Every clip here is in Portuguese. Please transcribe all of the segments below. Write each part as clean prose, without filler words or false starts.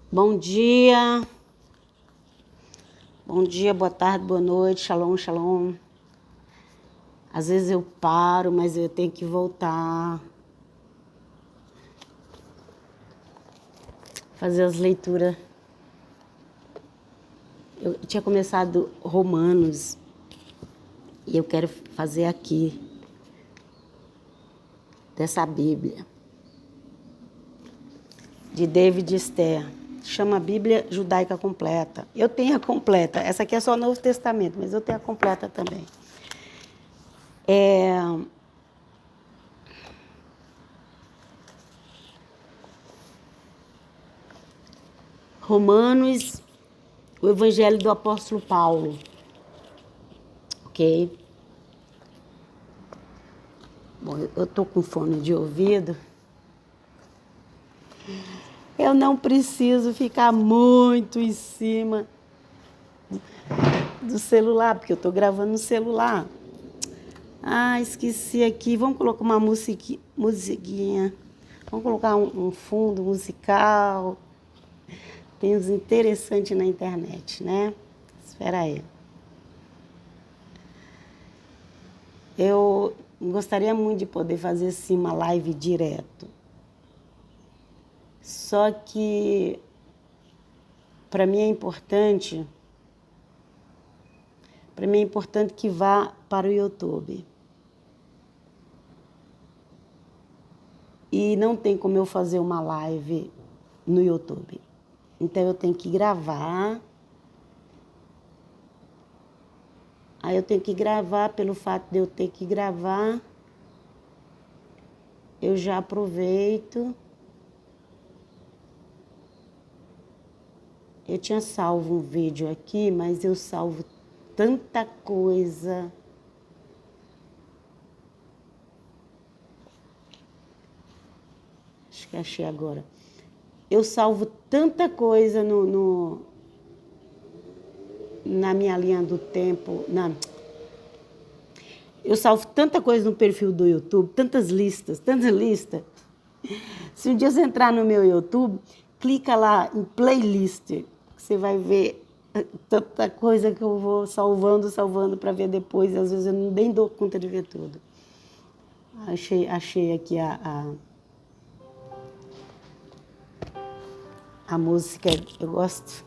Bom dia, boa tarde, boa noite, shalom, shalom. Às vezes eu paro, mas eu tenho que voltar. Fazer as leituras. Eu tinha começado Romanos e eu quero fazer aqui, dessa Bíblia, de David Esther. Chama Bíblia Judaica Completa. Eu tenho a completa. Essa aqui é só o Novo Testamento, mas eu tenho a completa também. Romanos, o Evangelho do Apóstolo Paulo. Ok? Bom, eu tô com fone de ouvido. Eu não preciso ficar muito em cima do celular, porque eu tô gravando no celular. Ah, esqueci aqui. Vamos colocar uma musiquinha. Vamos colocar um fundo musical. Tem uns interessantes na internet, né? Espera aí. Eu gostaria muito de poder fazer assim uma live direto. Só que para mim é importante que vá para o YouTube. E não tem como eu fazer uma live no YouTube. Então eu tenho que gravar. Aí eu tenho que gravar, pelo fato de eu ter que gravar, eu já aproveito. Eu tinha salvo um vídeo aqui, mas eu salvo tanta coisa. Acho que achei agora. Eu salvo tanta coisa na minha linha do tempo. Eu salvo tanta coisa no perfil do YouTube, tantas listas. Se um dia você entrar no meu YouTube, clica lá em playlist. Você vai ver tanta coisa que eu vou salvando para ver depois. Às vezes eu nem dou conta de ver tudo. Achei aqui a música. Eu gosto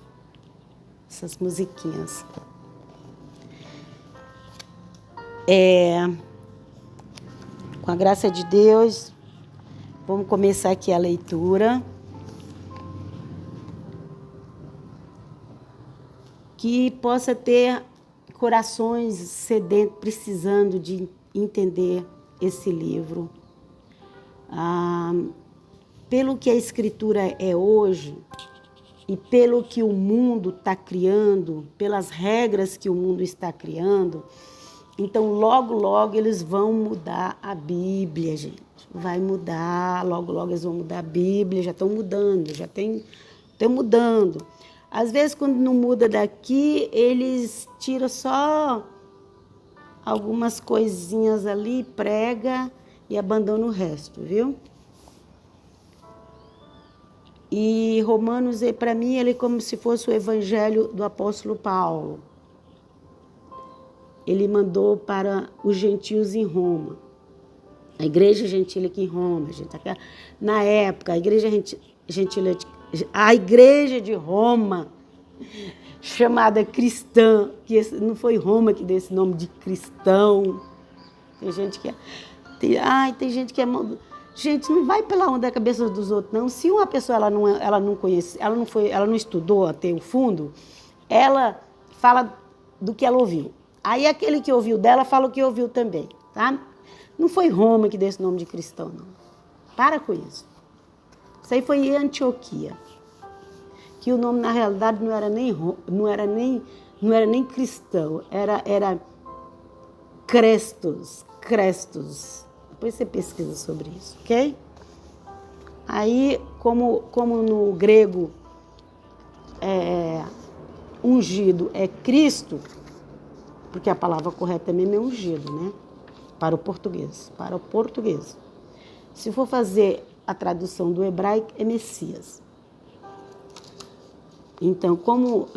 dessas musiquinhas. Com a graça de Deus, vamos começar aqui a leitura. Que possa ter corações sedentos, precisando de entender esse livro. Pelo que a Escritura é hoje e pelo que o mundo está criando, pelas regras que o mundo está criando, então logo, logo eles vão mudar a Bíblia, gente. Vai mudar, logo eles vão mudar a Bíblia, já estão mudando, estão mudando. Às vezes, quando não muda daqui, eles tiram só algumas coisinhas ali, prega e abandonam o resto, viu? E Romanos, para mim, ele é como se fosse o Evangelho do Apóstolo Paulo. Ele mandou para os gentios em Roma. A igreja gentil aqui em Roma, gente. Na época, a igreja de Roma, chamada cristã, que não foi Roma que deu esse nome de cristão. Tem gente que tem gente que é... Gente, não vai pela onda da cabeça dos outros, não. Se uma pessoa ela não conhece, ela não estudou até o fundo, ela fala do que ela ouviu. Aí aquele que ouviu dela fala o que ouviu também, tá? Não foi Roma que deu esse nome de cristão, não. Para com isso. Isso aí foi Antioquia. Que o nome, na realidade, não era nem cristão, era Crestos. Depois você pesquisa sobre isso, ok? Aí, como no grego ungido é Cristo, porque a palavra correta mesmo é ungido, né? Para o português. Se for fazer a tradução do hebraico, é Messias. Então, como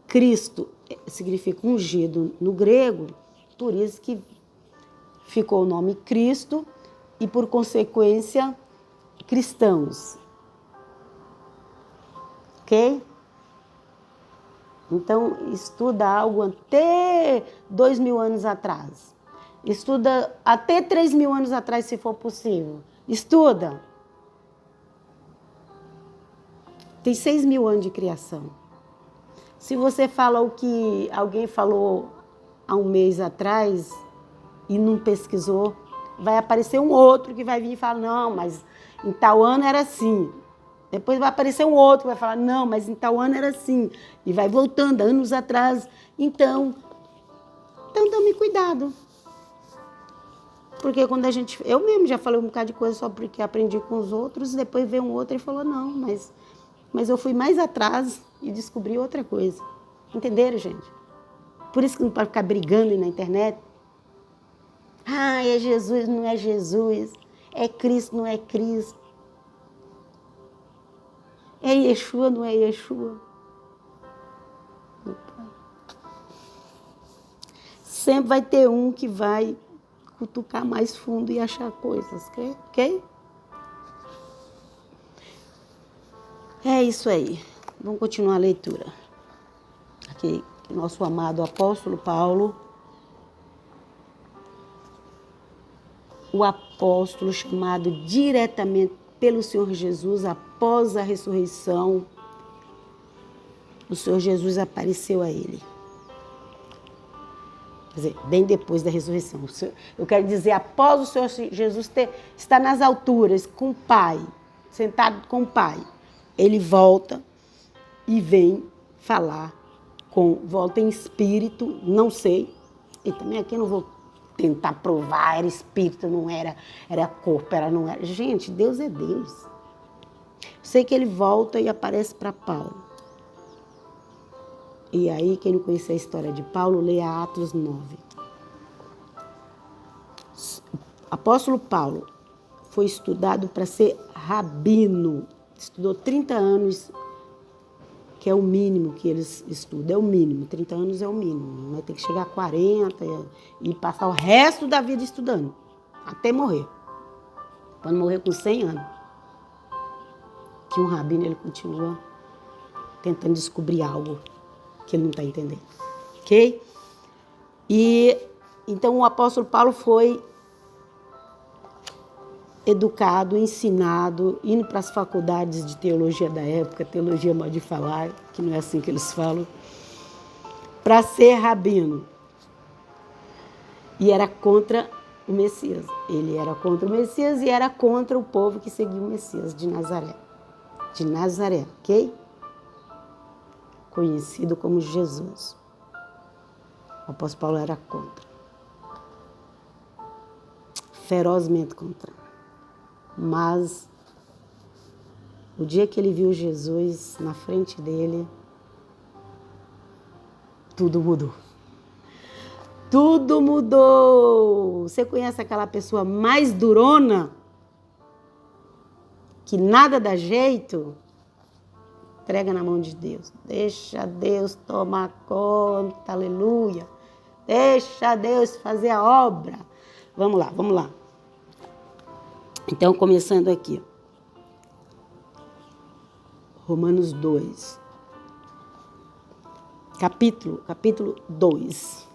Cristo significa ungido no grego, por isso que ficou o nome Cristo e, por consequência, cristãos. Ok? Então, estuda algo até 2.000 anos atrás. Estuda até 3.000 anos atrás, se for possível. Estuda. Tem 6.000 anos de criação. Se você fala o que alguém falou há um mês atrás e não pesquisou, vai aparecer um outro que vai vir e falar, não, mas em tal ano era assim. Depois vai aparecer um outro que vai falar, não, mas em tal ano era assim. E vai voltando, anos atrás. Então tome cuidado. Porque quando a gente... Eu mesmo já falei um bocado de coisa só porque aprendi com os outros, e depois veio um outro e falou, não, mas eu fui mais atrás e descobri outra coisa. Entenderam, gente? Por isso que não pode ficar brigando aí na internet. Ah, é Jesus, não é Jesus. É Cristo, não é Cristo. É Yeshua, não é Yeshua. Sempre vai ter um que vai cutucar mais fundo e achar coisas, ok? É isso aí. Vamos continuar a leitura. Aqui, nosso amado apóstolo Paulo, o apóstolo chamado diretamente pelo Senhor Jesus após a ressurreição. O Senhor Jesus apareceu a ele. Quer dizer, bem depois da ressurreição. Eu quero dizer, após o Senhor Jesus estar nas alturas com o Pai, sentado com o Pai, ele volta e vem falar volta em espírito, não sei, e também aqui eu não vou tentar provar, era espírito, não era corpo, não era. Gente, Deus é Deus. Sei que ele volta e aparece para Paulo. E aí, quem não conhece a história de Paulo, leia Atos 9. Apóstolo Paulo foi estudado para ser rabino. Estudou 30 anos, que é o mínimo que eles estudam. É o mínimo, 30 anos é o mínimo. Vai ter que chegar a 40 e passar o resto da vida estudando, até morrer. Quando morrer com 100 anos. Que um rabino, ele continua tentando descobrir algo que ele não está entendendo. Ok? E então o apóstolo Paulo foi educado, ensinado, indo para as faculdades de teologia da época, teologia mal de falar, que não é assim que eles falam, para ser rabino. E era contra o Messias. Ele era contra o Messias e era contra o povo que seguia o Messias de Nazaré. De Nazaré, ok? Conhecido como Jesus. O apóstolo Paulo era contra. Ferozmente contra. Mas o dia que ele viu Jesus na frente dele, tudo mudou. Tudo mudou. Você conhece aquela pessoa mais durona? Que nada dá jeito? Entrega na mão de Deus. Deixa Deus tomar conta, aleluia. Deixa Deus fazer a obra. Vamos lá. Então, começando aqui. Romanos 2. Capítulo 2.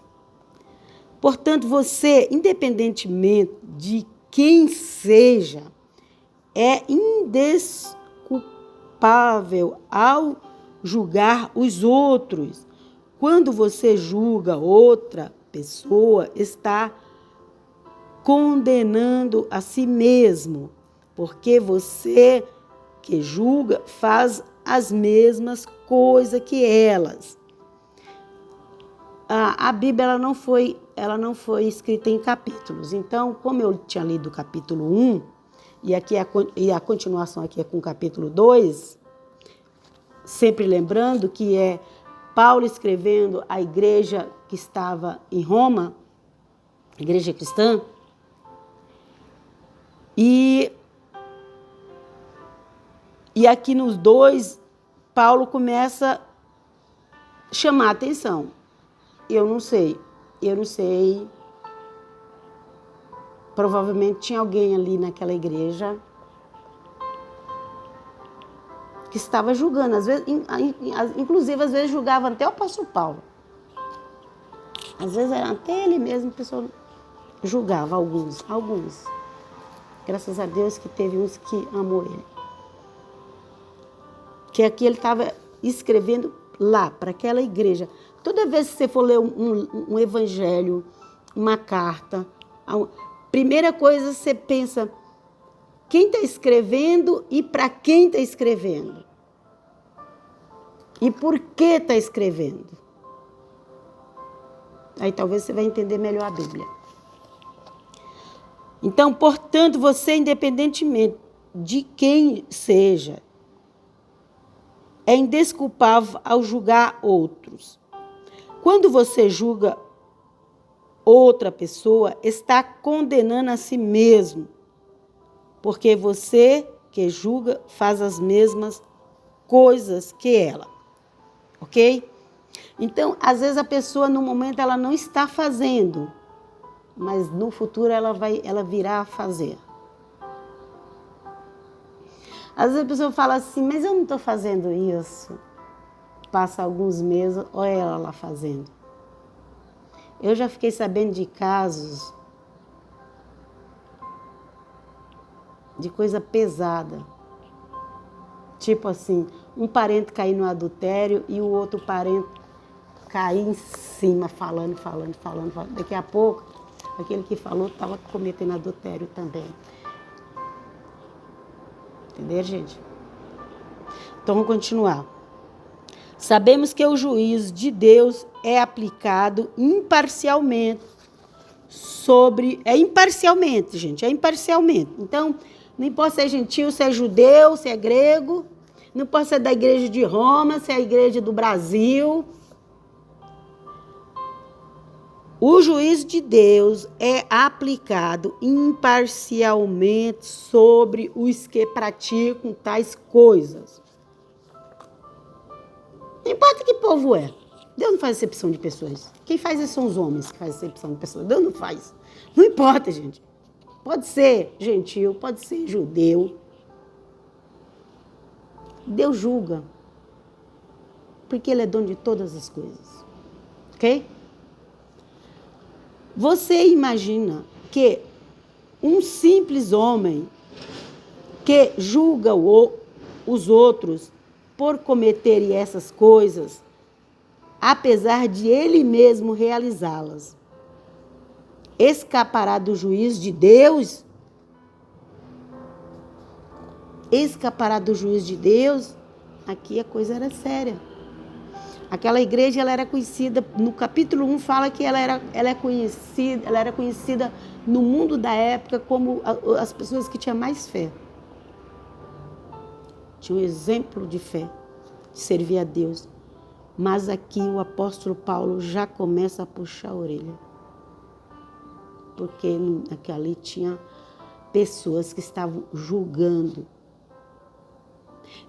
Portanto, você, independentemente de quem seja, é indesculpável ao julgar os outros. Quando você julga outra pessoa, está condenando a si mesmo, porque você que julga faz as mesmas coisas que elas. A Bíblia ela não foi escrita em capítulos. Então, como eu tinha lido o capítulo 1, e a continuação aqui é com o capítulo 2, sempre lembrando que é Paulo escrevendo à igreja que estava em Roma, igreja cristã, e aqui nos dois, Paulo começa a chamar a atenção. Eu não sei. Provavelmente tinha alguém ali naquela igreja que estava julgando. Às vezes, inclusive, às vezes julgava até o apóstolo Paulo. Às vezes era até ele mesmo, a pessoa julgava alguns. Graças a Deus que teve uns que amou ele. Que aqui ele estava escrevendo lá, para aquela igreja. Toda vez que você for ler um evangelho, uma carta, primeira coisa você pensa, quem está escrevendo e para quem está escrevendo? E por que está escrevendo? Aí talvez você vai entender melhor a Bíblia. Então, portanto, você, independentemente de quem seja, é indesculpável ao julgar outros. Quando você julga outra pessoa, está condenando a si mesmo, porque você que julga faz as mesmas coisas que ela, ok? Então, às vezes a pessoa no momento ela não está fazendo, mas no futuro ela virá a fazer. Às vezes a pessoa fala assim, mas eu não estou fazendo isso. Passa alguns meses, olha ela lá fazendo. Eu já fiquei sabendo de casos de coisa pesada. Tipo assim, um parente cair no adultério e o outro parente cair em cima, falando. Daqui a pouco, aquele que falou estava cometendo adultério também. Entendeu, gente? Então, vamos continuar. Sabemos que o juízo de Deus é aplicado imparcialmente imparcialmente, gente, é imparcialmente. Então, não importa se é gentil, se é judeu, se é grego, não importa se é da igreja de Roma, se é a igreja do Brasil. O juízo de Deus é aplicado imparcialmente sobre os que praticam tais coisas. Não importa que povo é. Deus não faz acepção de pessoas. Quem faz isso são os homens que fazem acepção de pessoas. Deus não faz. Não importa, gente. Pode ser gentil, pode ser judeu. Deus julga. Porque Ele é dono de todas as coisas. Ok? Você imagina que um simples homem que julga os outros por cometerem essas coisas, apesar de ele mesmo realizá-las, escapará do juízo de Deus? Escapará do juízo de Deus? Aqui a coisa era séria. Aquela igreja, ela era conhecida, no capítulo 1 fala que ela era conhecida no mundo da época como as pessoas que tinham mais fé. Tinha um exemplo de fé, de servir a Deus. Mas aqui o apóstolo Paulo já começa a puxar a orelha. Porque ali tinha pessoas que estavam julgando.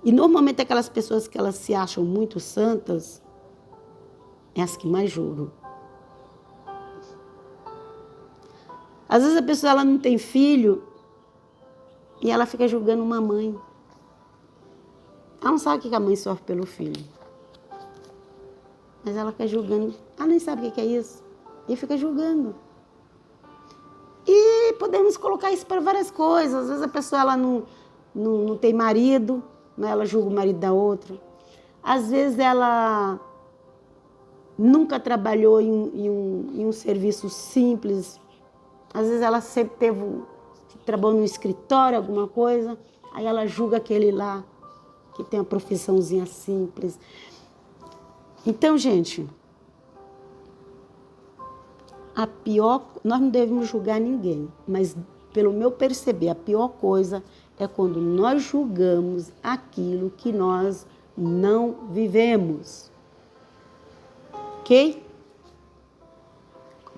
E normalmente aquelas pessoas que elas se acham muito santas, é as que mais julgam. Às vezes a pessoa ela não tem filho e ela fica julgando uma mãe. Ela não sabe o que a mãe sofre pelo filho. Mas ela fica julgando. Ela nem sabe o que é isso. E fica julgando. E podemos colocar isso para várias coisas. Às vezes a pessoa ela não tem marido, mas ela julga o marido da outra. Às vezes ela nunca trabalhou em um serviço simples. Às vezes ela sempre trabalhou no escritório, alguma coisa. Aí ela julga aquele lá que tem uma profissãozinha simples. Então, gente, nós não devemos julgar ninguém, mas pelo meu perceber, a pior coisa é quando nós julgamos aquilo que nós não vivemos. Ok?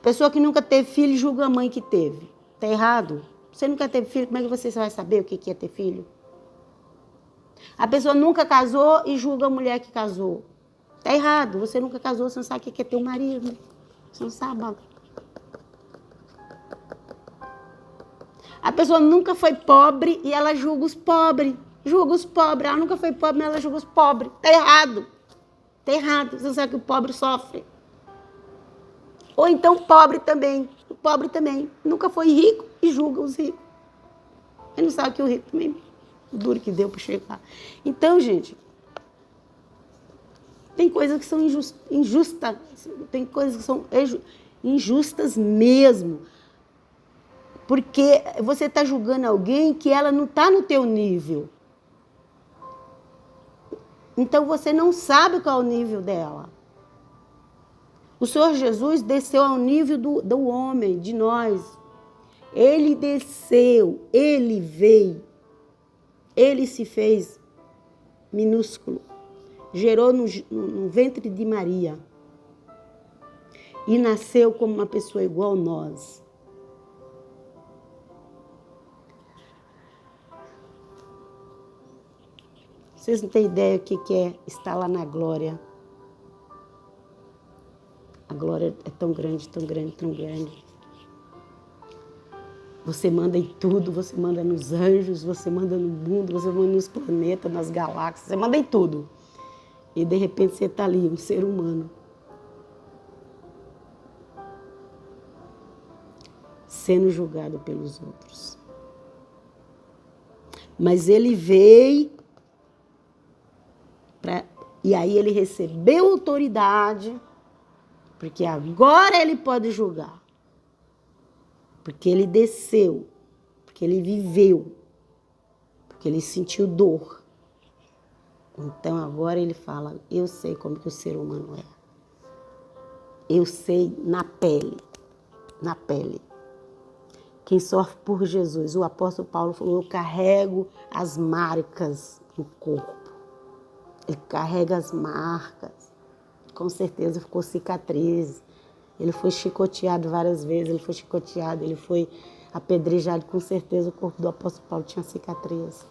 Pessoa que nunca teve filho julga a mãe que teve. Está errado? Você nunca teve filho, como é que você vai saber o que é ter filho? A pessoa nunca casou e julga a mulher que casou. Tá errado. Você nunca casou, você não sabe o que é ter um marido. Você não sabe. A pessoa nunca foi pobre e ela julga os pobres. Julga os pobres. Ela nunca foi pobre, mas ela julga os pobres. Tá errado. Tá errado. Você não sabe que o pobre sofre. Ou então o pobre também. O pobre também. Nunca foi rico e julga os ricos. Ele não sabe que o rico também, o duro que deu para chegar. Então, gente, tem coisas que são injustas. Tem coisas que são injustas mesmo. Porque você está julgando alguém que ela não está no teu nível. Então, você não sabe qual é o nível dela. O Senhor Jesus desceu ao nível do homem, de nós. Ele desceu, ele veio, ele se fez minúsculo, gerou no ventre de Maria e nasceu como uma pessoa igual a nós. Vocês não têm ideia o que é estar lá na glória. A glória é tão grande, tão grande, tão grande. Você manda em tudo, você manda nos anjos, você manda no mundo, você manda nos planetas, nas galáxias, você manda em tudo. E de repente você está ali, um ser humano. Sendo julgado pelos outros. Mas ele veio, e aí ele recebeu autoridade, porque agora ele pode julgar. Porque ele desceu, porque ele viveu, porque ele sentiu dor. Então agora ele fala, eu sei como que o ser humano é. Eu sei na pele, na pele. Quem sofre por Jesus, o apóstolo Paulo falou, eu carrego as marcas no corpo. Ele carrega as marcas. Com certeza ficou cicatriz. Ele foi chicoteado várias vezes, ele foi apedrejado, com certeza o corpo do apóstolo Paulo tinha cicatriz.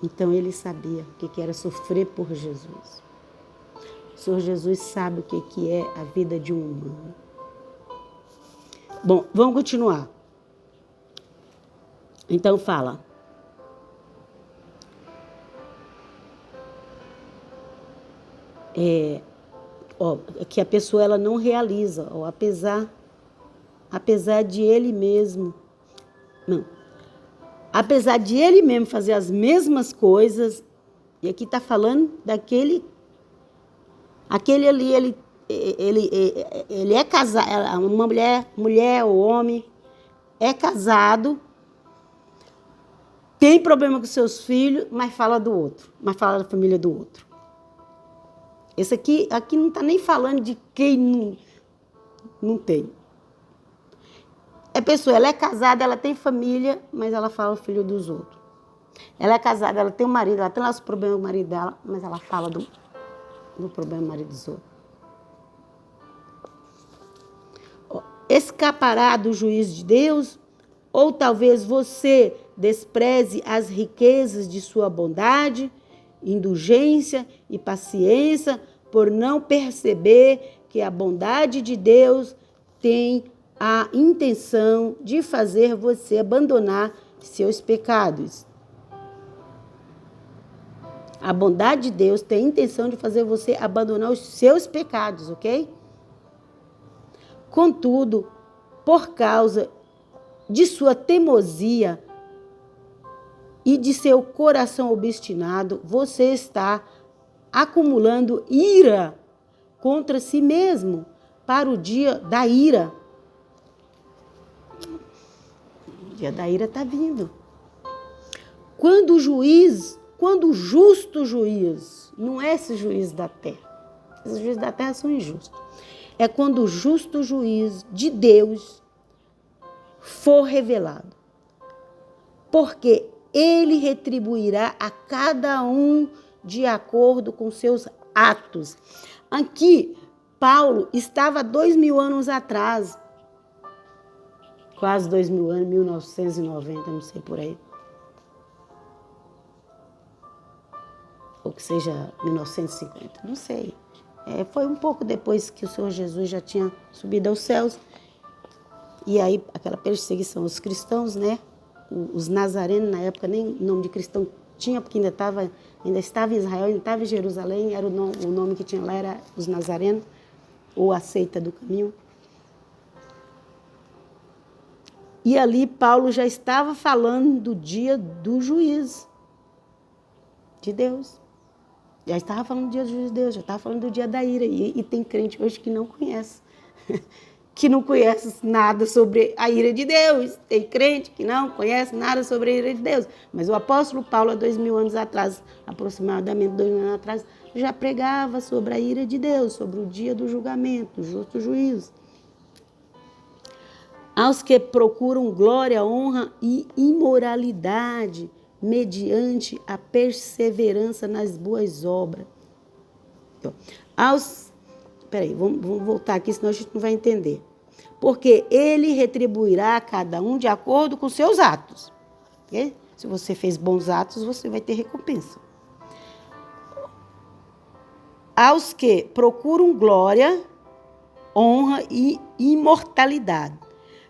Então ele sabia o que era sofrer por Jesus. O Senhor Jesus sabe o que é a vida de um humano. Bom, vamos continuar. Então fala. Que a pessoa ela não realiza, apesar de ele mesmo, apesar de ele mesmo fazer as mesmas coisas, e aqui está falando daquele, aquele ali, ele é casado, uma mulher ou homem, é casado, tem problema com seus filhos, mas fala do outro, mas fala da família do outro. Esse aqui não está nem falando de quem não tem. É pessoa, ela é casada, ela tem família, mas ela fala o filho dos outros. Ela é casada, ela tem um marido, ela tem lá os problemas com o marido dela, mas ela fala do problema do marido dos outros. Escapará do juízo de Deus? Ou talvez você despreze as riquezas de sua bondade, indulgência e paciência, por não perceber que a bondade de Deus tem a intenção de fazer você abandonar seus pecados. A bondade de Deus tem a intenção de fazer você abandonar os seus pecados, ok? Contudo, por causa de sua teimosia e de seu coração obstinado, você está acumulando ira contra si mesmo para o dia da ira. O dia da ira está vindo. Quando o justo juiz, não é esse juiz da terra, esses juízes da terra são injustos, é quando o justo juiz de Deus for revelado, porque ele retribuirá a cada um de acordo com seus atos. Aqui, Paulo estava 2000 anos atrás, quase 2000 anos, 1990, não sei por aí. que seja 1950, não sei. Foi um pouco depois que o Senhor Jesus já tinha subido aos céus. E aí, aquela perseguição aos cristãos, né? Os nazarenos, na época, nem nome de cristão tinha, porque ainda estava em Israel, ainda estava em Jerusalém, o nome que tinha lá era os nazarenos, ou a seita do caminho. E ali Paulo já estava falando do dia do juízo de Deus. Já estava falando do dia do juízo de Deus, já estava falando do dia da ira. E tem crente hoje que não conhece. Que não conhece nada sobre a ira de Deus. Tem crente que não conhece nada sobre a ira de Deus. Mas o apóstolo Paulo, há 2000 anos atrás, aproximadamente 2000 anos atrás, já pregava sobre a ira de Deus, sobre o dia do julgamento, do justo juízo. Aos que procuram glória, honra e imoralidade, mediante a perseverança nas boas obras. Então, Peraí, vamos voltar aqui, senão a gente não vai entender. Porque ele retribuirá a cada um de acordo com seus atos. Okay? Se você fez bons atos, você vai ter recompensa. Aos que procuram glória, honra e imortalidade,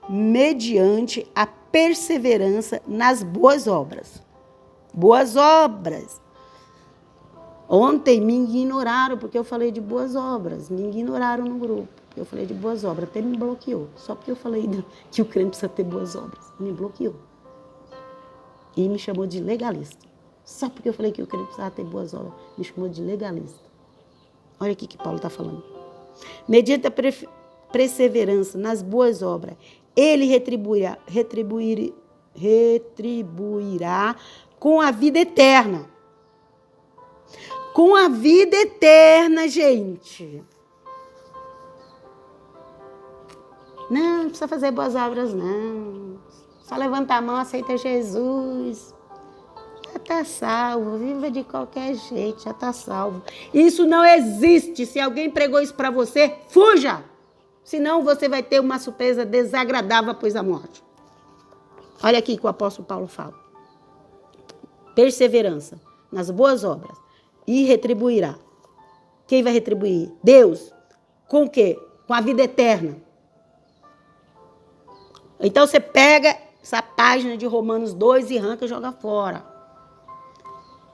mediante a perseverança nas boas obras. Boas obras. Ontem me ignoraram porque eu falei de boas obras. Me ignoraram no grupo. Eu falei de boas obras. Até me bloqueou. Só porque eu falei que o crente precisa ter boas obras. Me bloqueou. E me chamou de legalista. Só porque eu falei que o crente precisava ter boas obras. Me chamou de legalista. Olha aqui que Paulo está falando. Mediante a perseverança nas boas obras, ele retribuirá com a vida eterna. Com a vida eterna, gente. Não precisa fazer boas obras, não. Só levanta a mão, aceita Jesus. Já está salvo. Viva de qualquer jeito, já está salvo. Isso não existe. Se alguém pregou isso para você, fuja. Senão você vai ter uma surpresa desagradável após a morte. Olha aqui que o apóstolo Paulo fala. Perseverança nas boas obras. E retribuirá. Quem vai retribuir? Deus. Com o quê? Com a vida eterna. Então você pega essa página de Romanos 2 e arranca e joga fora.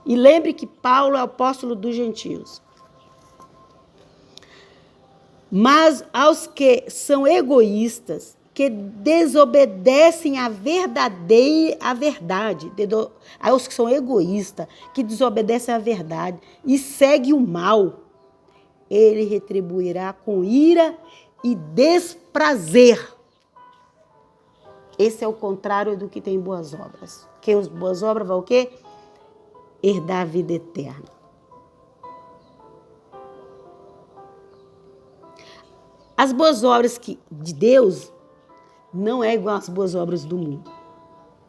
E lembre que Paulo é o apóstolo dos gentios. Mas aos que são egoístas, que desobedecem a verdade, aos que são egoístas, que desobedecem a verdade e seguem o mal, ele retribuirá com ira e desprazer. Esse é o contrário do que tem boas obras. Quem as boas obras vai o quê? Herdar a vida eterna. As boas obras de Deus não é igual às boas obras do mundo.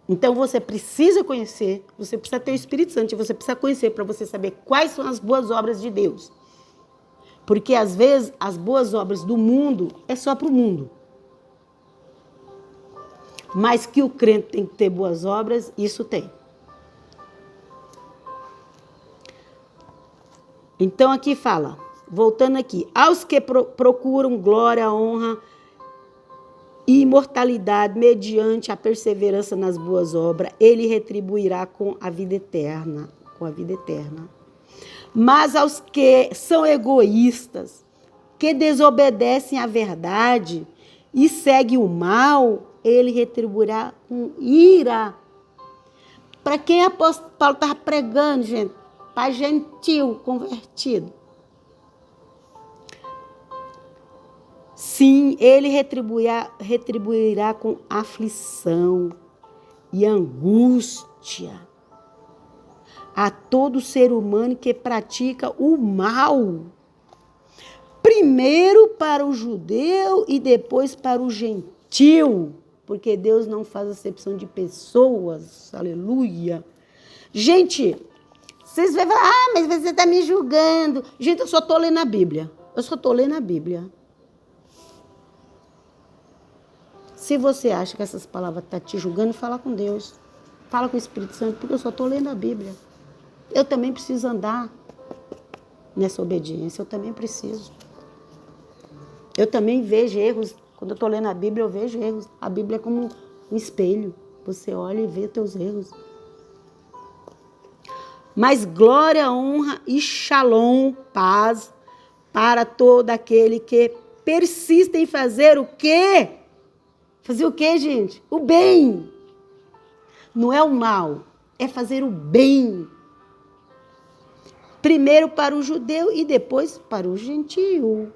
Então você precisa conhecer, você precisa ter o Espírito Santo, e você precisa conhecer para você saber quais são as boas obras de Deus. Porque às vezes as boas obras do mundo é só para o mundo. Mas que o crente tem que ter boas obras, isso tem. Então aqui fala, voltando aqui, aos que procuram glória, honra e imortalidade mediante a perseverança nas boas obras, ele retribuirá com a vida eterna. Com a vida eterna. Mas aos que são egoístas, que desobedecem à verdade e seguem o mal, ele retribuirá com ira. Para quem o apóstolo Paulo estava pregando, gente? Para gentil convertido. Sim, ele retribuirá com aflição e angústia a todo ser humano que pratica o mal. Primeiro para o judeu e depois para o gentil, porque Deus não faz acepção de pessoas. Aleluia. Gente, vocês vão falar, mas você está me julgando. Gente, eu só estou lendo a Bíblia. Se você acha que essas palavras estão te julgando, fala com Deus. Fala com o Espírito Santo, porque eu só estou lendo a Bíblia. Eu também preciso andar nessa obediência. Eu também preciso. Eu também vejo erros. Quando eu estou lendo a Bíblia, eu vejo erros. A Bíblia é como um espelho. Você olha e vê teus erros. Mas glória, honra e shalom, paz, para todo aquele que persiste em fazer o quê? Fazer o quê, gente? O bem. Não é o mal, é fazer o bem. Primeiro para o judeu e depois para o gentio.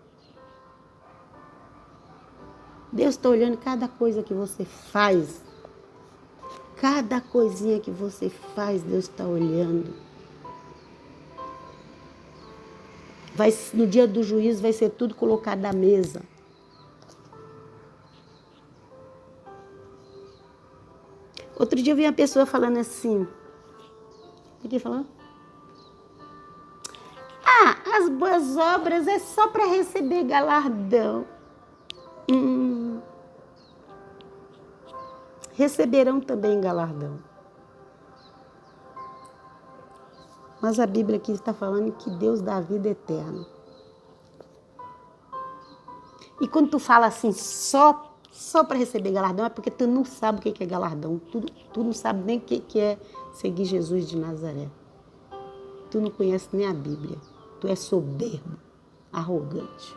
Deus está olhando cada coisa que você faz. Cada coisinha que você faz, Deus está olhando. No dia do juízo vai ser tudo colocado à mesa. Outro dia eu vi uma pessoa falando assim. O que falou? As boas obras é só para receber galardão. Receberão também galardão. Mas a Bíblia aqui está falando que Deus dá a vida eterna. E quando tu fala assim, só para receber galardão, é porque tu não sabe o que é galardão. Tu não sabe nem o que é seguir Jesus de Nazaré. Tu não conhece nem a Bíblia. Tu é soberbo, arrogante.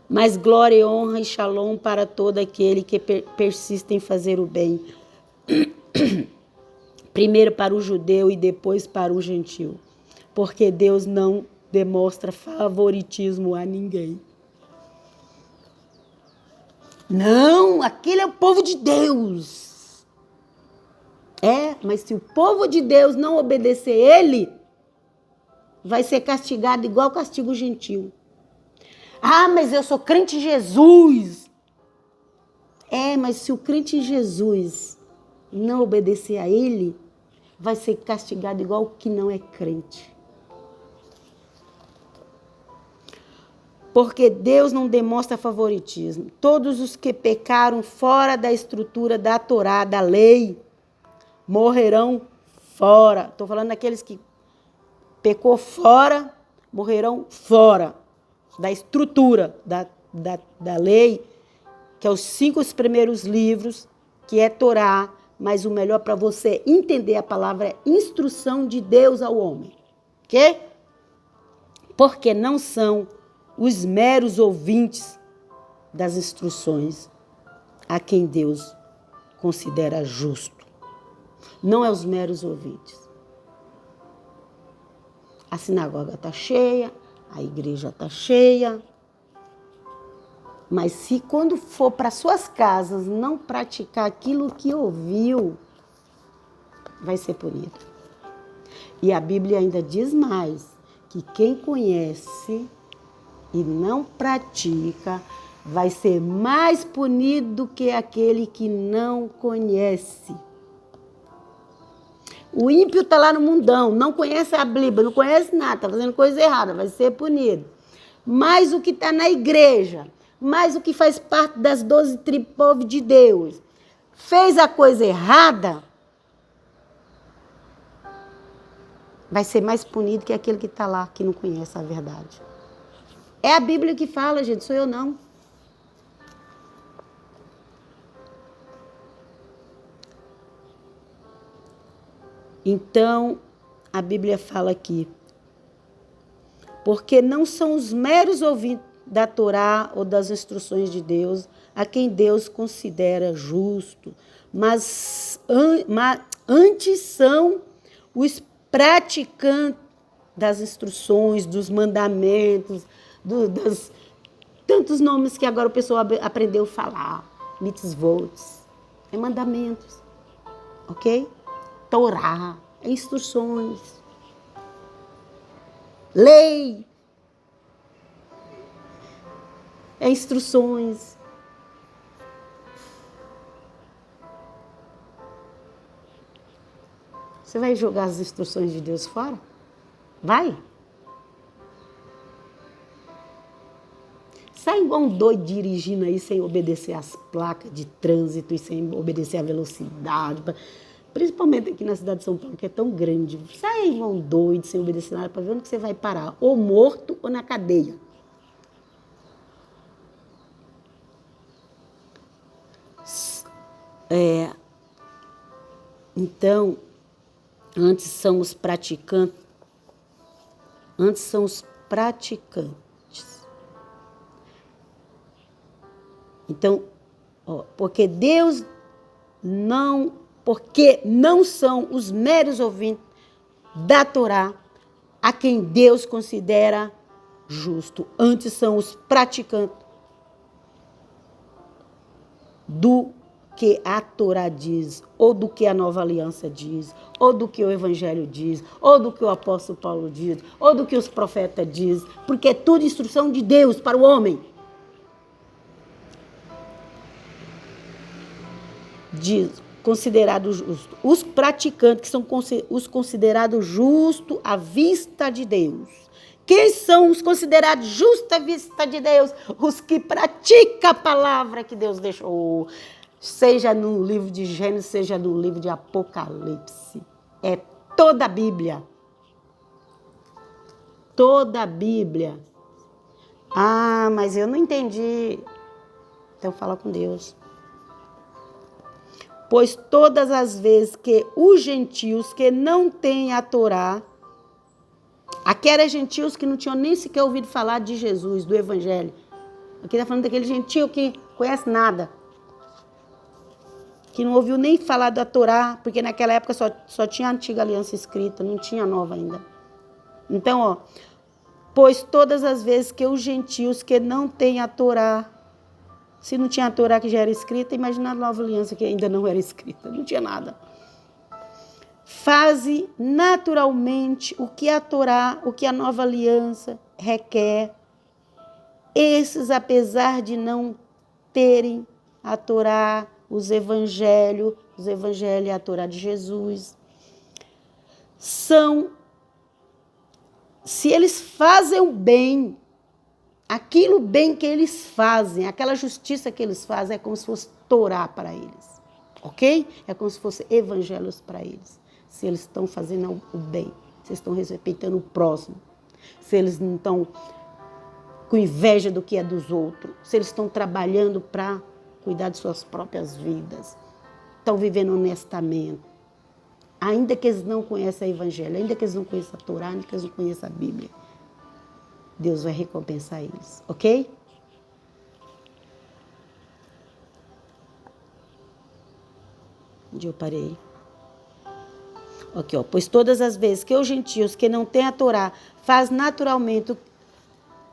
Mas glória, honra e shalom para todo aquele que persiste em fazer o bem. Primeiro para o judeu e depois para o gentio. Porque Deus não demonstra favoritismo a ninguém. Não, aquele é o povo de Deus. Mas se o povo de Deus não obedecer ele, vai ser castigado igual castigo gentio. Mas eu sou crente em Jesus. Mas se o crente em Jesus não obedecer a ele, vai ser castigado igual o que não é crente. Porque Deus não demonstra favoritismo. Todos os que pecaram fora da estrutura da Torá, da lei, morrerão fora. Estou falando daqueles que pecou fora, morrerão fora da estrutura da lei, que é os 5 primeiros livros, que é Torá, mas o melhor para você entender a palavra é instrução de Deus ao homem. Ok? Porque não são os meros ouvintes das instruções a quem Deus considera justo. Não é os meros ouvintes. A sinagoga está cheia, a igreja está cheia. Mas se quando for para suas casas não praticar aquilo que ouviu, vai ser punido. E a Bíblia ainda diz mais, que quem conhece e não pratica vai ser mais punido do que aquele que não conhece. O ímpio está lá no mundão, não conhece a Bíblia, não conhece nada, está fazendo coisa errada, vai ser punido. Mas o que está na igreja, mais o que faz parte das 12 tribos do povo de Deus, fez a coisa errada, vai ser mais punido que aquele que está lá, que não conhece a verdade. É a Bíblia que fala, gente, sou eu não. Então, a Bíblia fala aqui, porque não são os meros ouvintes da Torá ou das instruções de Deus a quem Deus considera justo, mas antes são os praticantes das instruções, dos mandamentos, tantos nomes que agora o pessoal aprendeu a falar, mitzvot, é mandamentos, ok? Torá, é instruções, lei, é instruções. Você vai jogar as instruções de Deus fora? Vai? Sai igual um doido dirigindo aí sem obedecer às placas de trânsito e sem obedecer à velocidade, principalmente aqui na cidade de São Paulo, que é tão grande. Sai vão doido, sem obedecer nada, para ver onde que você vai parar. Ou morto ou na cadeia. Então, antes são os praticantes. Antes são os praticantes. Então, porque não são os meros ouvintes da Torá a quem Deus considera justo. Antes são os praticantes do que a Torá diz, ou do que a Nova Aliança diz, ou do que o Evangelho diz, ou do que o apóstolo Paulo diz, ou do que os profetas dizem, porque é tudo instrução de Deus para o homem. Diz, considerado justo. Os praticantes, que são os considerados justos à vista de Deus. Quem são os considerados justos à vista de Deus? Os que praticam a palavra que Deus deixou. Seja no livro de Gênesis, seja no livro de Apocalipse. É toda a Bíblia. Toda a Bíblia. Ah, mas eu não entendi. Então fala com Deus. Pois todas as vezes que os gentios que não têm a Torá, aqui eram gentios que não tinham nem sequer ouvido falar de Jesus, do Evangelho. Aqui está falando daquele gentio que conhece nada. Que não ouviu nem falar da Torá, porque naquela época só tinha a antiga aliança escrita, não tinha a nova ainda. Então, pois todas as vezes que os gentios que não têm a Torá, se não tinha a Torá que já era escrita, imagina a nova aliança que ainda não era escrita, não tinha nada. Faze naturalmente o que a Torá, o que a nova aliança requer. Esses, apesar de não terem a Torá, os evangelhos é a Torá de Jesus, são, se eles fazem o bem, aquilo bem que eles fazem, aquela justiça que eles fazem, é como se fosse Torá para eles, ok? É como se fosse evangelhos para eles. Se eles estão fazendo o bem, se eles estão respeitando o próximo, se eles não estão com inveja do que é dos outros, se eles estão trabalhando para cuidar de suas próprias vidas, estão vivendo honestamente, ainda que eles não conheçam o Evangelho, ainda que eles não conheçam a Torá, ainda que eles não conheçam a Bíblia, Deus vai recompensar eles, ok? Onde eu parei? Aqui, pois todas as vezes que os gentios que não têm a Torá faz naturalmente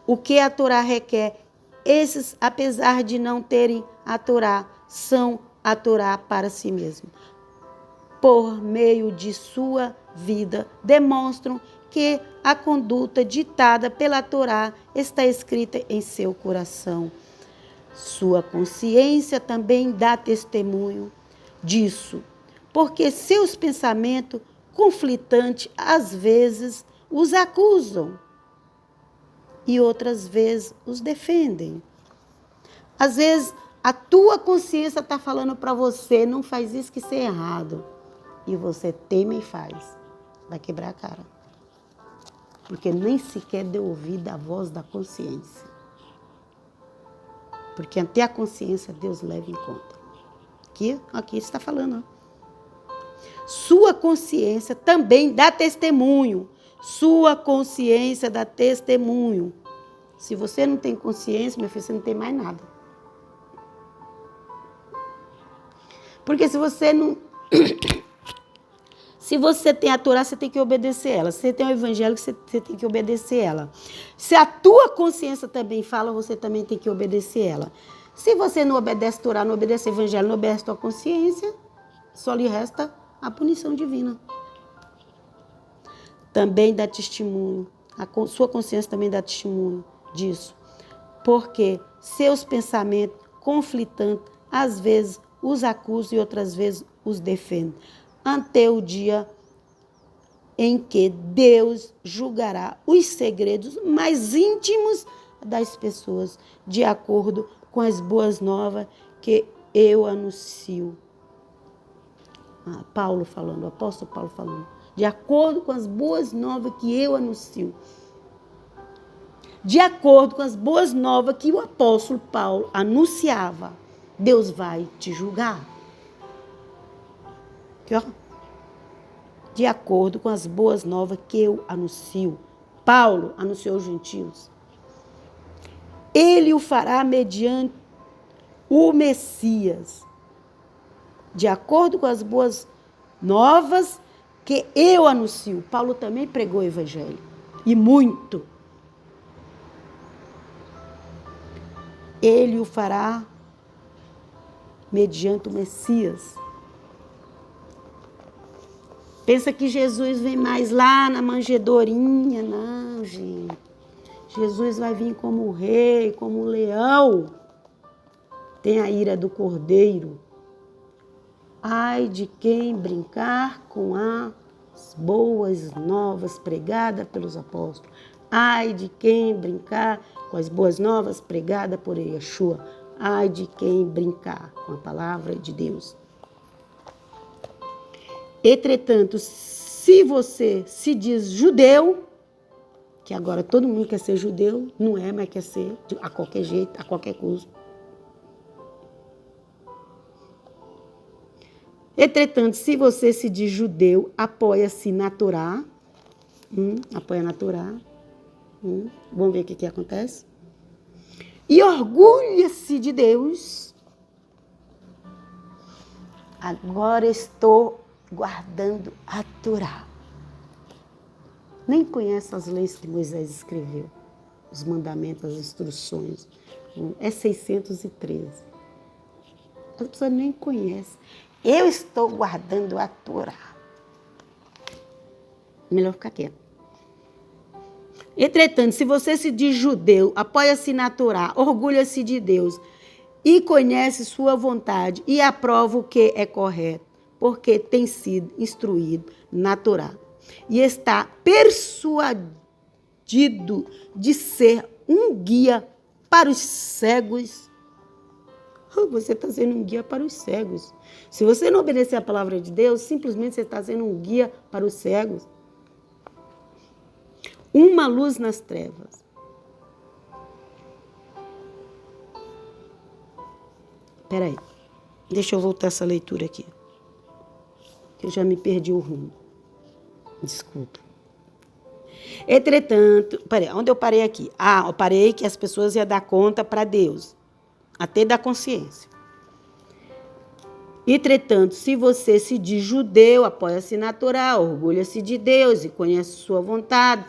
o que a Torá requer, esses, apesar de não terem a Torá, são a Torá para si mesmo. Por meio de sua vida, demonstram que a conduta ditada pela Torá está escrita em seu coração. Sua consciência também dá testemunho disso, porque seus pensamentos conflitantes às vezes os acusam e outras vezes os defendem. Às vezes a tua consciência está falando para você, não faz isso que isso é errado. E você teme e faz. Vai quebrar a cara. Porque nem sequer deu ouvido à voz da consciência. Porque até a consciência Deus leva em conta. Aqui está falando. Sua consciência também dá testemunho. Sua consciência dá testemunho. Se você não tem consciência, meu filho, você não tem mais nada. Porque se você não... Se você tem a Torá, você tem que obedecer ela. Se você tem o Evangelho, você tem que obedecer ela. Se a tua consciência também fala, você também tem que obedecer ela. Se você não obedece a Torá, não obedece o Evangelho, não obedece a tua consciência, só lhe resta a punição divina. Também dá testemunho. Sua consciência também dá testemunho disso. Porque seus pensamentos conflitantes, às vezes, os acusam e outras vezes os defendem. Até o dia em que Deus julgará os segredos mais íntimos das pessoas, de acordo com as boas novas que eu anuncio. Paulo falando, o apóstolo Paulo falando. De acordo com as boas novas que eu anuncio. De acordo com as boas novas que o apóstolo Paulo anunciava, Deus vai te julgar. Aqui, ó. De acordo com as boas novas que eu anuncio. Paulo anunciou aos gentios. Ele o fará mediante o Messias. De acordo com as boas novas que eu anuncio. Paulo também pregou o evangelho. E muito. Ele o fará mediante o Messias. Pensa que Jesus vem mais lá na manjedorinha. Não, gente. Jesus vai vir como rei, como um leão. Tem a ira do cordeiro. Ai de quem brincar com as boas novas pregadas pelos apóstolos. Ai de quem brincar com as boas novas pregadas por Yeshua. Ai de quem brincar com a palavra de Deus. Entretanto, se você se diz judeu, que agora todo mundo quer ser judeu, não é, mas quer ser a qualquer jeito, a qualquer custo. Entretanto, se você se diz judeu, apoia-se na Torá. Apoia na Torá. Vamos ver o que acontece. E orgulha-se de Deus. Agora estou guardando a Torá. Nem conhece as leis que Moisés escreveu. Os mandamentos, as instruções. É 613. As pessoas nem conhecem. Eu estou guardando a Torá. Melhor ficar quieto. Entretanto, se você se diz judeu, apoia-se na Torá, orgulha-se de Deus e conhece sua vontade e aprova o que é correto, porque tem sido instruído na Torá e está persuadido de ser um guia para os cegos. Você está sendo um guia para os cegos. Se você não obedecer a palavra de Deus, simplesmente você está sendo um guia para os cegos. Uma luz nas trevas. Espera aí. Deixa eu voltar essa leitura aqui. Que eu já me perdi o rumo. Desculpa. Entretanto, onde eu parei aqui? Eu parei que as pessoas iam dar conta para Deus. Até da consciência. Entretanto, se você se diz judeu, apoia-se na Torá, orgulha-se de Deus e conhece sua vontade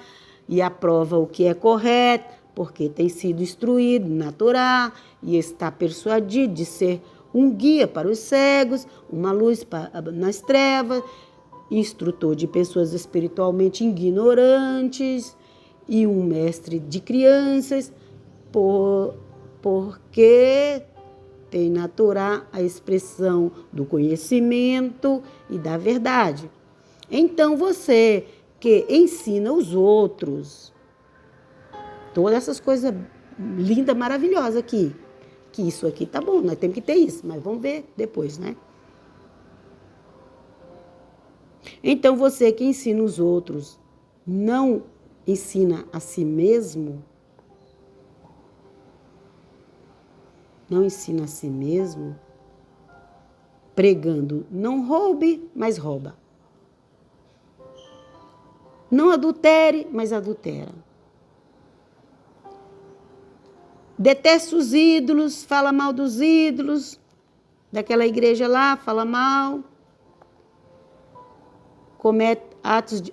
e aprova o que é correto, porque tem sido instruído na Torá e está persuadido de ser um guia para os cegos, uma luz nas trevas, instrutor de pessoas espiritualmente ignorantes e um mestre de crianças, porque tem na Torá a expressão do conhecimento e da verdade. Então você que ensina os outros todas essas coisas lindas, maravilhosas aqui, que isso aqui tá bom, nós temos que ter isso, mas vamos ver depois, né? Então você que ensina os outros não ensina a si mesmo. Não ensina a si mesmo, pregando, não roube, mas rouba. Não adultere, mas adultera. Detesta os ídolos, fala mal dos ídolos, daquela igreja lá, fala mal.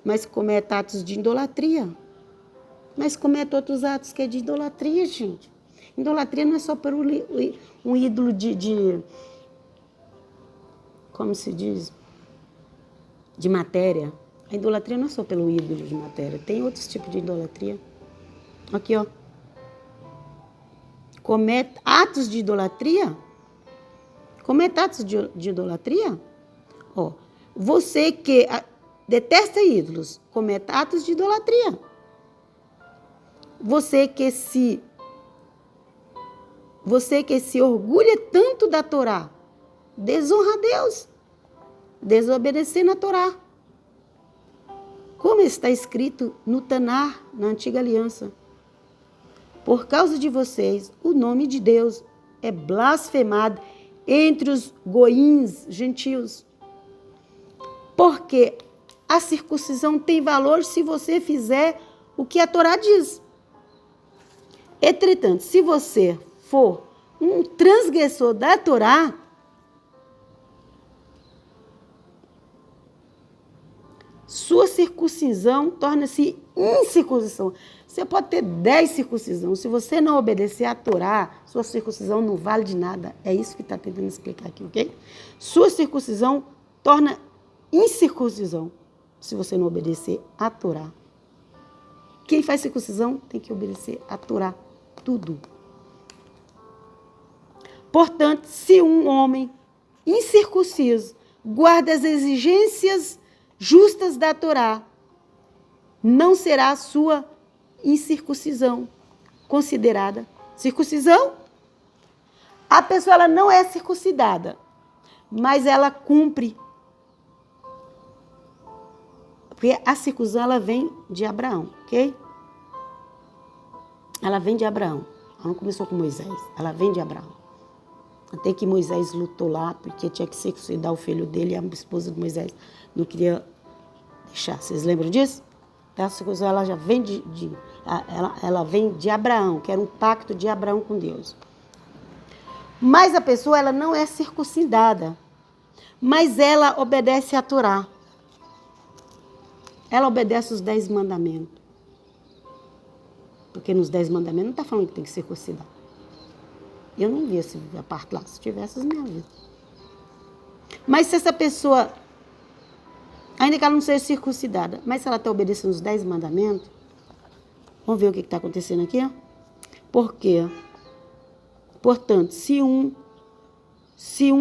Mas comete atos de idolatria. Mas comete outros atos que é de idolatria, gente. Idolatria não é só por um ídolo de como se diz? De matéria. A idolatria não é só pelo ídolo de matéria. Tem outros tipos de idolatria. Aqui, ó. Comete atos de idolatria? Comete atos de idolatria? Ó, você que detesta ídolos, comete atos de idolatria. Você que se orgulha tanto da Torá, desonra a Deus. desobedecendo a Torá. Como está escrito no Tanar, na Antiga Aliança. Por causa de vocês, o nome de Deus é blasfemado entre os goíns, gentios. Porque a circuncisão tem valor se você fizer o que a Torá diz. Entretanto, se você for um transgressor da Torá, sua circuncisão torna-se incircuncisão. Você pode ter 10 circuncisões. Se você não obedecer à Torá, sua circuncisão não vale de nada. É isso que está tentando explicar aqui, ok? Sua circuncisão torna incircuncisão se você não obedecer à Torá. Quem faz circuncisão tem que obedecer à Torá. Tudo. Portanto, se um homem incircunciso guarda as exigências justas da Torá, não será a sua incircuncisão considerada circuncisão. A pessoa ela não é circuncidada, mas ela cumpre. Porque a circuncisão ela vem de Abraão, ok? Ela vem de Abraão. Ela não começou com Moisés, ela vem de Abraão. Até que Moisés lutou lá, porque tinha que circuncidar o filho dele, e a esposa de Moisés não queria deixar. Vocês lembram disso? Então, a circuncisão ela já vem ela vem de Abraão, que era um pacto de Abraão com Deus. Mas a pessoa ela não é circuncidada, mas ela obedece à Torá. Ela obedece os 10 mandamentos. Porque nos 10 mandamentos não está falando que tem que circuncidar. Eu não vi a parte lá, se tivesse as minhas vidas. Mas se essa pessoa, ainda que ela não seja circuncidada, mas se ela está obedecendo os 10 mandamentos, vamos ver o que está acontecendo aqui? Porque, portanto, se um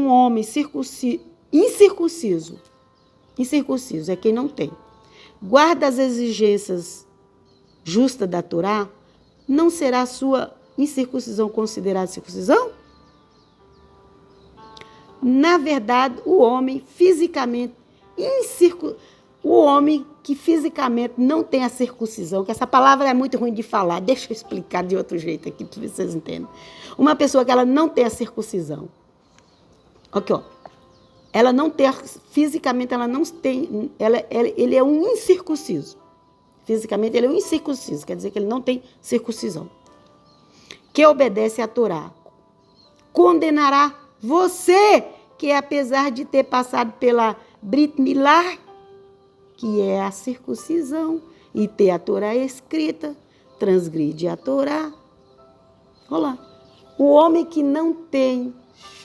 homem incircunciso é quem não tem, guarda as exigências justas da Torá, não será a sua incircuncisão considerada circuncisão? Na verdade, o homem que fisicamente não tem a circuncisão, que essa palavra é muito ruim de falar, deixa eu explicar de outro jeito aqui para vocês entenderem. Uma pessoa que ela não tem a circuncisão, aqui ó, ela não tem, fisicamente ela não tem, ele é um incircunciso. Fisicamente ele é um incircunciso, quer dizer que ele não tem circuncisão. Que obedece à Torá, condenará você, que apesar de ter passado pela Brit Milá, que é a circuncisão, e ter a Torá escrita, transgride a Torá. Olha lá. O homem que não tem,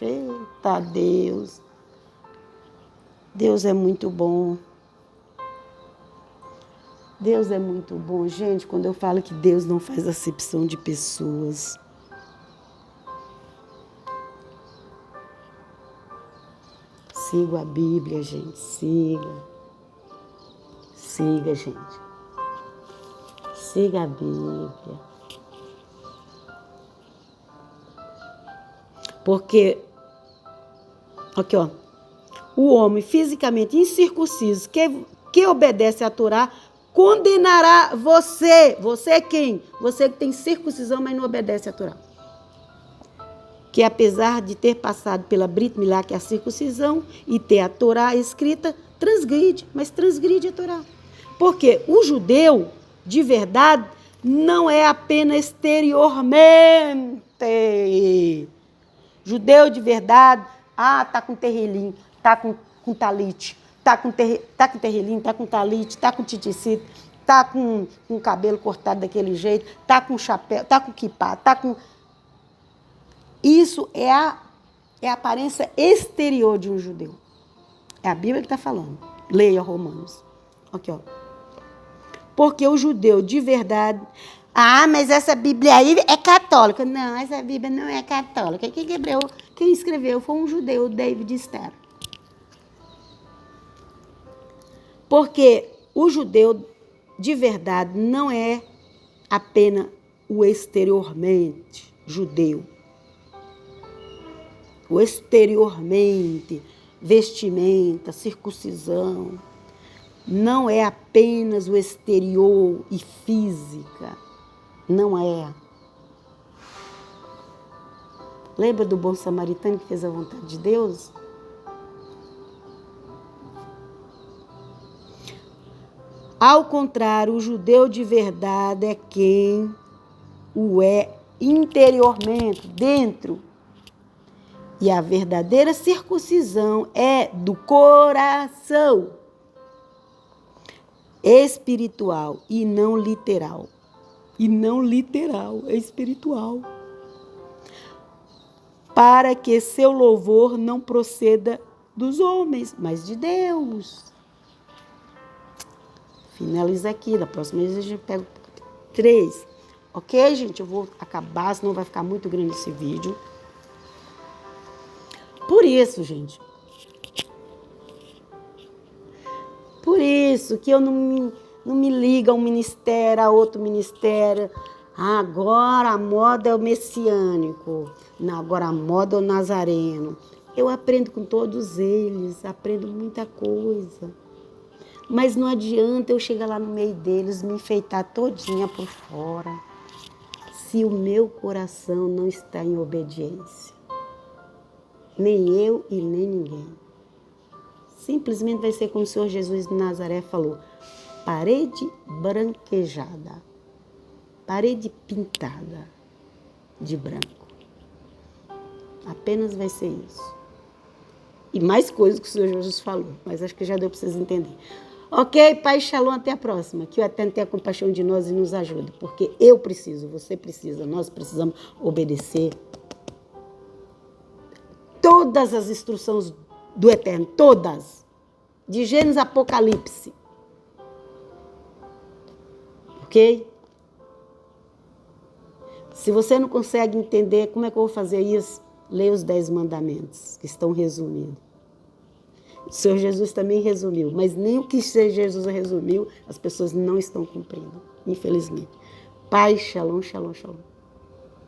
eita Deus, Deus é muito bom. Deus é muito bom, gente, quando eu falo que Deus não faz acepção de pessoas. Siga a Bíblia, gente, siga. Siga, gente. Siga a Bíblia. Porque, aqui ó, o homem fisicamente incircunciso que obedece à Torá, condenará você. Você é quem? Você que tem circuncisão, mas não obedece à Torá. Que apesar de ter passado pela Brit Milá, que é a circuncisão, e ter a Torá escrita, transgride a Torá. Porque o judeu, de verdade, não é apenas exteriormente. Judeu de verdade, tá com terrilim, tá com talite, tá com terrilim, tá com talite, tá com titicito, tá com cabelo cortado daquele jeito, tá com chapéu, tá com quipá, tá com... Isso é a aparência exterior de um judeu. É a Bíblia que está falando. Leia Romanos. Aqui, ó. Porque o judeu de verdade... mas essa Bíblia aí é católica. Não, essa Bíblia não é católica. Quem escreveu foi um judeu, David Ster. Porque o judeu de verdade não é apenas o exteriormente judeu. O exteriormente vestimenta, circuncisão, não é apenas o exterior e física. Não é. Lembra do bom samaritano que fez a vontade de Deus? Ao contrário, o judeu de verdade é quem o é interiormente, dentro. E a verdadeira circuncisão é do coração, espiritual e não literal. E não literal, é espiritual. Para que seu louvor não proceda dos homens, mas de Deus. Finaliza aqui, da próxima vez a gente pega o 3. Ok, gente? Eu vou acabar, senão vai ficar muito grande esse vídeo. Por isso, gente. Por isso que eu não me ligo a um ministério, a outro ministério. Agora a moda é o messiânico. Não, agora a moda é o nazareno. Eu aprendo com todos eles, aprendo muita coisa. Mas não adianta eu chegar lá no meio deles, me enfeitar todinha por fora, se o meu coração não está em obediência. Nem eu e nem ninguém. Simplesmente vai ser como o Senhor Jesus de Nazaré falou, parede branquejada, parede pintada de branco. Apenas vai ser isso. E mais coisas que o Senhor Jesus falou, mas acho que já deu para vocês entenderem. Ok, Pai Shalom, até a próxima. Que o Eterno tenha compaixão de nós e nos ajude, porque eu preciso, você precisa, nós precisamos obedecer todas as instruções do Eterno, todas, de Gênesis a Apocalipse. Ok? Se você não consegue entender como é que eu vou fazer isso, leia os 10 mandamentos, que estão resumidos. O Senhor Jesus também resumiu, mas nem o que Jesus resumiu, as pessoas não estão cumprindo, infelizmente. Pai, Shalom, Shalom, Shalom.